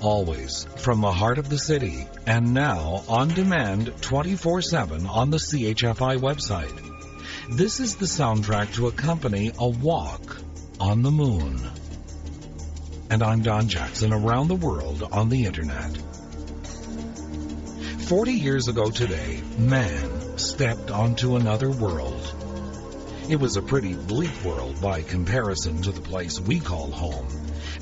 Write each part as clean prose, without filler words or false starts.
Always from the heart of the city, and now on demand 24/7 on the CHFI website. This is the soundtrack to accompany a walk on the moon. And I'm Don Jackson, around the world on the internet. 40 years ago today, man stepped onto another world. It was a pretty bleak world by comparison to the place we call home,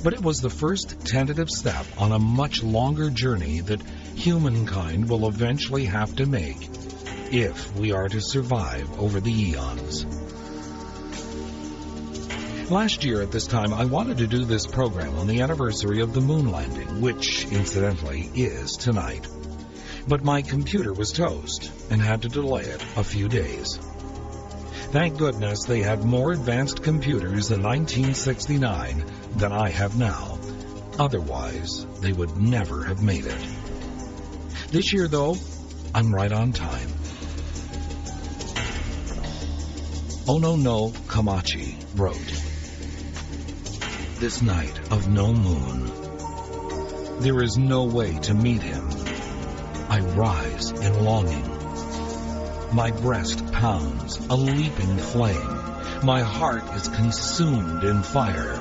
but it was the first tentative step on a much longer journey that humankind will eventually have to make if we are to survive over the eons. Last year at this time, I wanted to do this program on the anniversary of the moon landing, which, incidentally, is tonight. But my computer was toast and had to delay it a few days. Thank goodness they had more advanced computers in 1969 than I have now. Otherwise, they would never have made it. This year, though, I'm right on time. Ono no Kamachi wrote, "This night of no moon, there is no way to meet him. I rise in longing. My breast pounds a leaping flame. My heart is consumed in fire."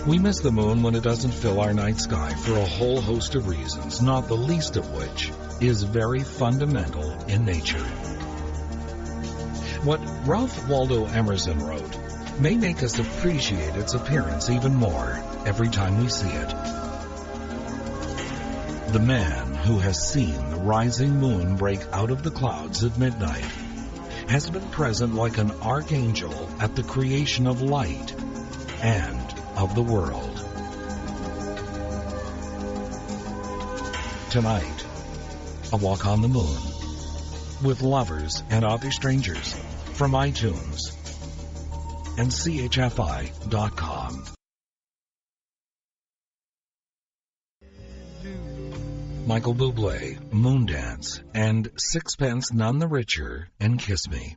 We miss the moon when it doesn't fill our night sky for a whole host of reasons, not the least of which is very fundamental in nature. What Ralph Waldo Emerson wrote may make us appreciate its appearance even more every time we see it. The man who has seen the rising moon break out of the clouds at midnight has been present like an archangel at the creation of light and of the world. Tonight, a walk on the moon with Lovers and Other Strangers from iTunes and CHFI.com. Michael Buble, Moondance, and Sixpence None the Richer, and Kiss Me.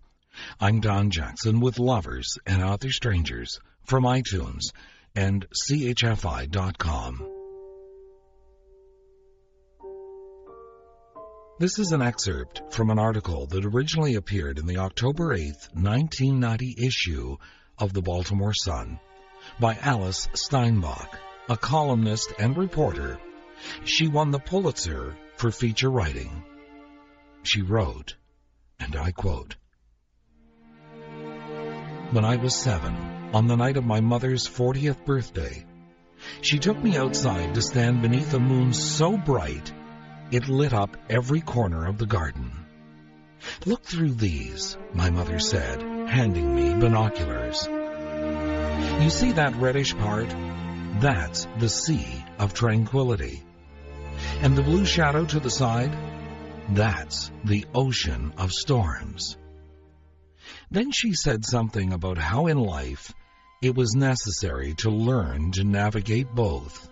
I'm Don Jackson with Lovers and Other Strangers from iTunes and CHFI.com. This is an excerpt from an article that originally appeared in the October 8, 1990 issue of the Baltimore Sun by Alice Steinbach, a columnist and reporter. She won the Pulitzer for feature writing. She wrote, and I quote, "When I was 7, on the night of my mother's 40th birthday, she took me outside to stand beneath a moon so bright it lit up every corner of the garden. 'Look through these,' my mother said, handing me binoculars. 'You see that reddish part? That's the Sea of Tranquility. And the blue shadow to the side? That's the Ocean of Storms.' Then she said something about how in life it was necessary to learn to navigate both.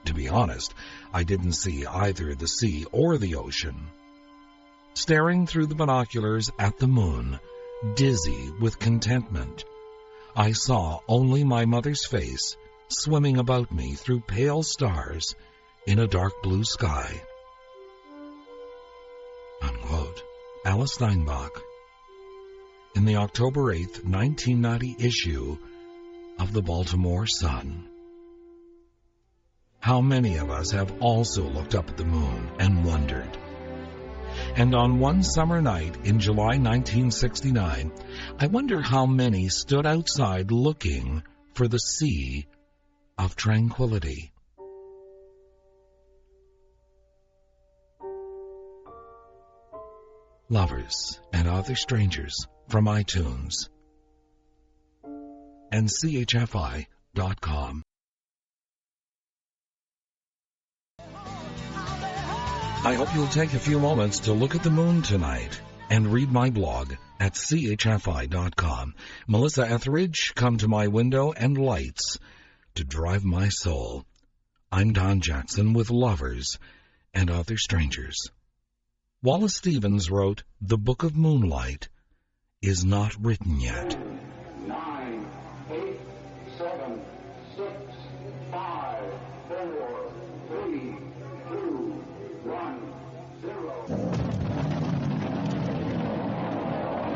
To be honest, I didn't see either the sea or the ocean. Staring through the binoculars at the moon, dizzy with contentment, I saw only my mother's face swimming about me through pale stars in a dark blue sky." Unquote. Alice Steinbach in the October 8, 1990 issue of the Baltimore Sun. How many of us have also looked up at the moon and wondered? And on one summer night in July 1969, I wonder how many stood outside looking for the Sea of Tranquility. Lovers and Other Strangers from iTunes and CHFI.com. I hope you'll take a few moments to look at the moon tonight and read my blog at CHFI.com. Melissa Etheridge, come to my window and lights to drive my soul. I'm Don Jackson with Lovers and Other Strangers. Wallace Stevens wrote, "The Book of Moonlight is not written yet." 9, 8,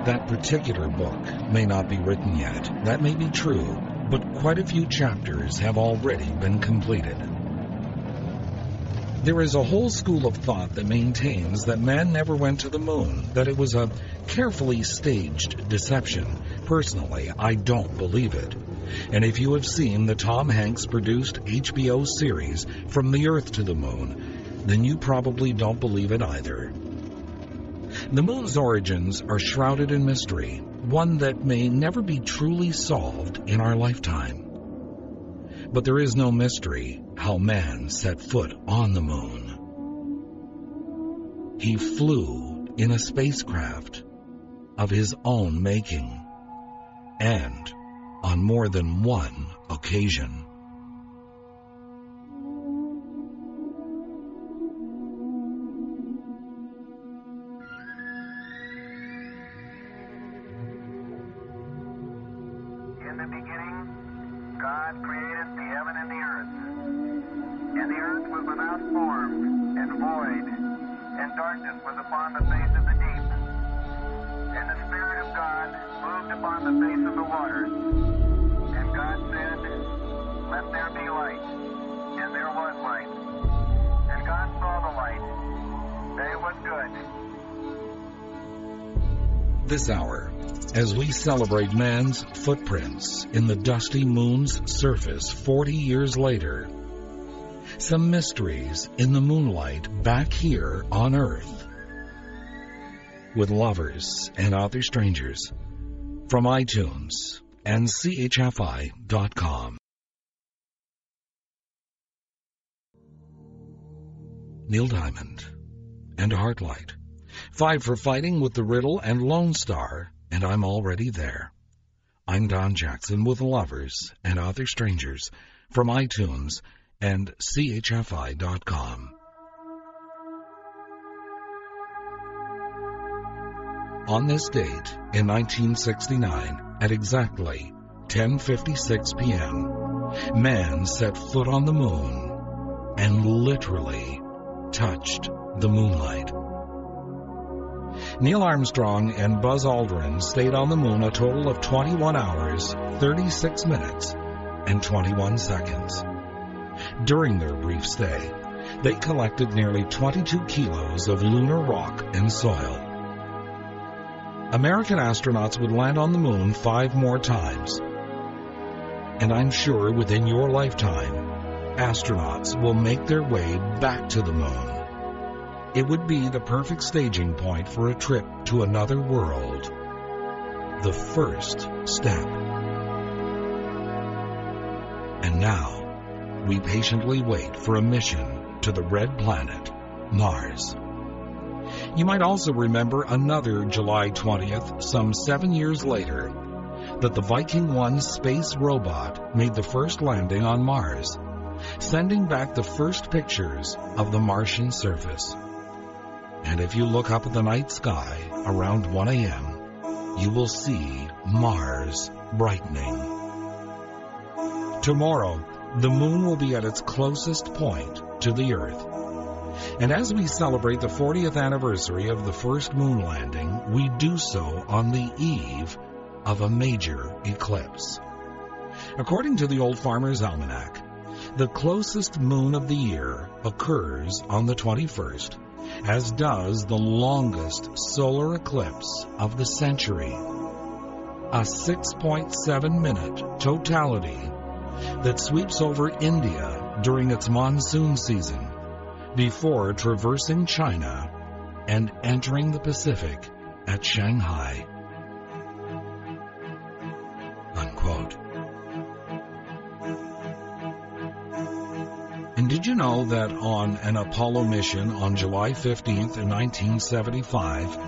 That particular book may not be written yet. That may be true, but quite a few chapters have already been completed. There is a whole school of thought that maintains that man never went to the moon, that it was a carefully staged deception. Personally, I don't believe it. And if you have seen the Tom Hanks-produced HBO series From the Earth to the Moon, then you probably don't believe it either. The moon's origins are shrouded in mystery, one that may never be truly solved in our lifetime. But there is no mystery how man set foot on the moon. He flew in a spacecraft of his own making, and on more than one occasion. In the beginning, God created the heaven and the earth. And the earth was without form and void, and darkness was upon the face of the deep. And the Spirit of God moved upon the face of the waters. And God said, "Let there be light." And there was light. And God saw the light, that it was good. This hour, as we celebrate man's footprints in the dusty moon's surface 40 years later, some mysteries in the moonlight back here on Earth, with Lovers and Other Strangers, from iTunes and CHFI.com. Neil Diamond and Heartlight. 5 for fighting with the Riddle and Lonestar, and I'm already there. I'm Don Jackson with Lovers and Other Strangers from iTunes and CHFI.com. On this date in 1969, at exactly 10:56 p.m., man set foot on the moon and literally touched the moonlight. Neil Armstrong and Buzz Aldrin stayed on the moon a total of 21 hours, 36 minutes, and 21 seconds. During their brief stay, they collected nearly 22 kilos of lunar rock and soil. American astronauts would land on the moon 5 more times. And I'm sure within your lifetime, astronauts will make their way back to the moon. It would be the perfect staging point for a trip to another world. The first step. And now, we patiently wait for a mission to the red planet, Mars. You might also remember another July 20th, some 7 years later, that the Viking 1 space robot made the first landing on Mars, sending back the first pictures of the Martian surface. And if you look up at the night sky around 1 a.m., you will see Mars brightening. Tomorrow, the moon will be at its closest point to the Earth. And as we celebrate the 40th anniversary of the first moon landing, we do so on the eve of a major eclipse. According to the Old Farmer's Almanac, the closest moon of the year occurs on the 21st, as does the longest solar eclipse of the century, a 6.7-minute totality that sweeps over India during its monsoon season, before traversing China and entering the Pacific at Shanghai. Unquote. And did you know that on an Apollo mission on July 15th in 1975,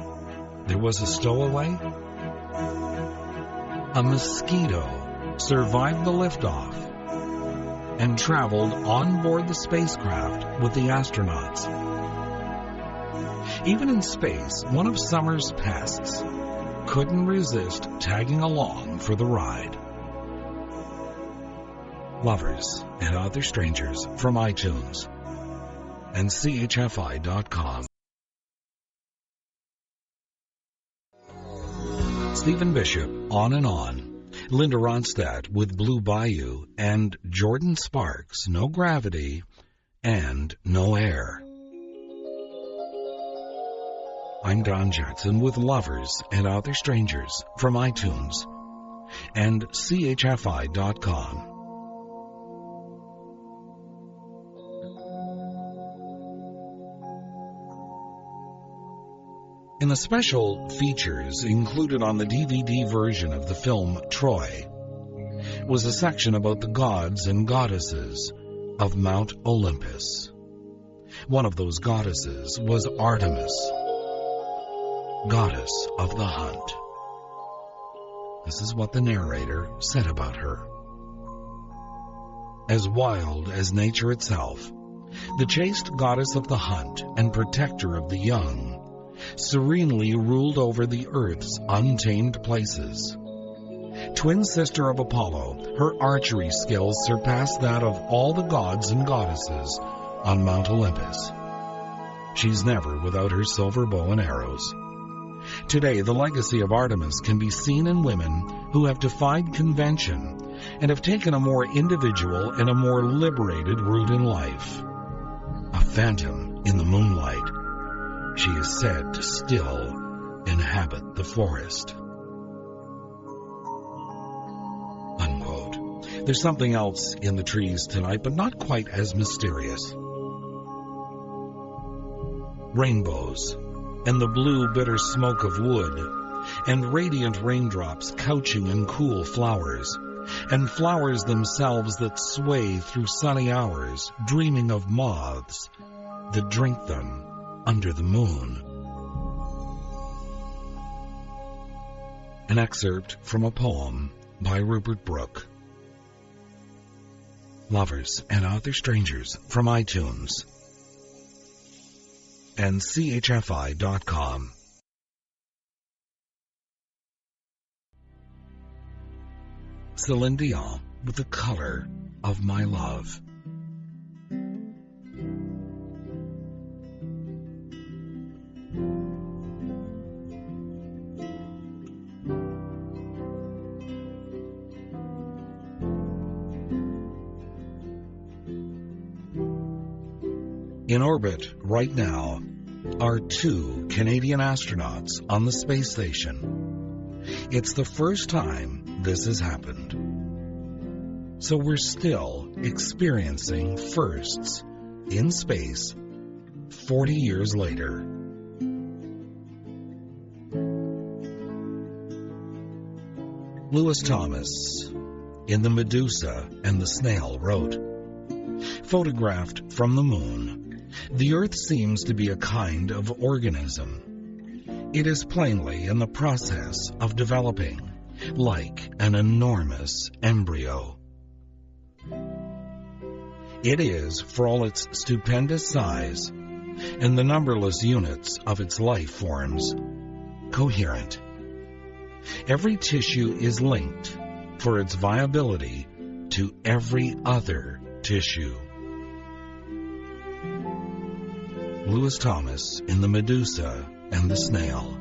there was a stowaway? A mosquito survived the liftoff and traveled on board the spacecraft with the astronauts. Even in space, one of summer's pests couldn't resist tagging along for the ride. Lovers and Other Strangers from iTunes and CHFI.com. Stephen Bishop, On and On. Linda Ronstadt with Blue Bayou, and Jordan Sparks, No Gravity and No Air. I'm Don Jackson with Lovers and Other Strangers from iTunes and CHFI.com. In the special features included on the DVD version of the film Troy was a section about the gods and goddesses of Mount Olympus. One of those goddesses was Artemis, goddess of the hunt. This is what the narrator said about her. As wild as nature itself, the chaste goddess of the hunt and protector of the young serenely ruled over the earth's untamed places. Twin sister of Apollo, her archery skills surpassed that of all the gods and goddesses on Mount Olympus. She's never without her silver bow and arrows. Today, the legacy of Artemis can be seen in women who have defied convention and have taken a more individual and a more liberated route in life. A phantom in the moonlight, she is said to still inhabit the forest. Unquote. There's something else in the trees tonight, but not quite as mysterious. Rainbows, and the blue bitter smoke of wood, and radiant raindrops couching in cool flowers, and flowers themselves that sway through sunny hours, dreaming of moths that drink them under the moon. An excerpt from a poem by Rupert Brooke. Lovers and Other Strangers from iTunes and CHFI.com. Celine Dion with The Color of My Love. In orbit right now are 2 Canadian astronauts on the space station. It's the first time this has happened. So we're still experiencing firsts in space 40 years later. Lewis Thomas, in The Medusa and the Snail, wrote, "Photographed from the moon, the Earth seems to be a kind of organism. It is plainly in the process of developing, like an enormous embryo. It is, for all its stupendous size and the numberless units of its life forms, coherent. Every tissue is linked for its viability to every other tissue." Lewis Thomas in The Medusa and the Snail.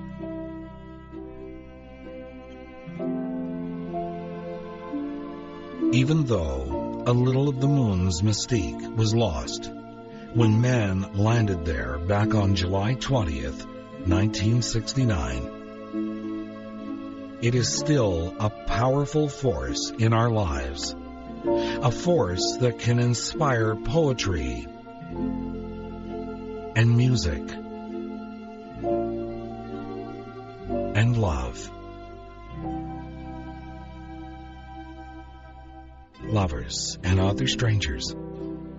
Even though a little of the moon's mystique was lost when man landed there back on July 20th, 1969, it is still a powerful force in our lives, a force that can inspire poetry and music and love. Lovers and Other Strangers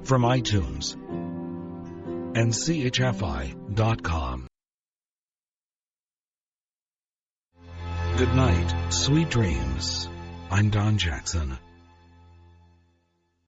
from iTunes and CHFI.com. Good night, sweet dreams. I'm Don Jackson.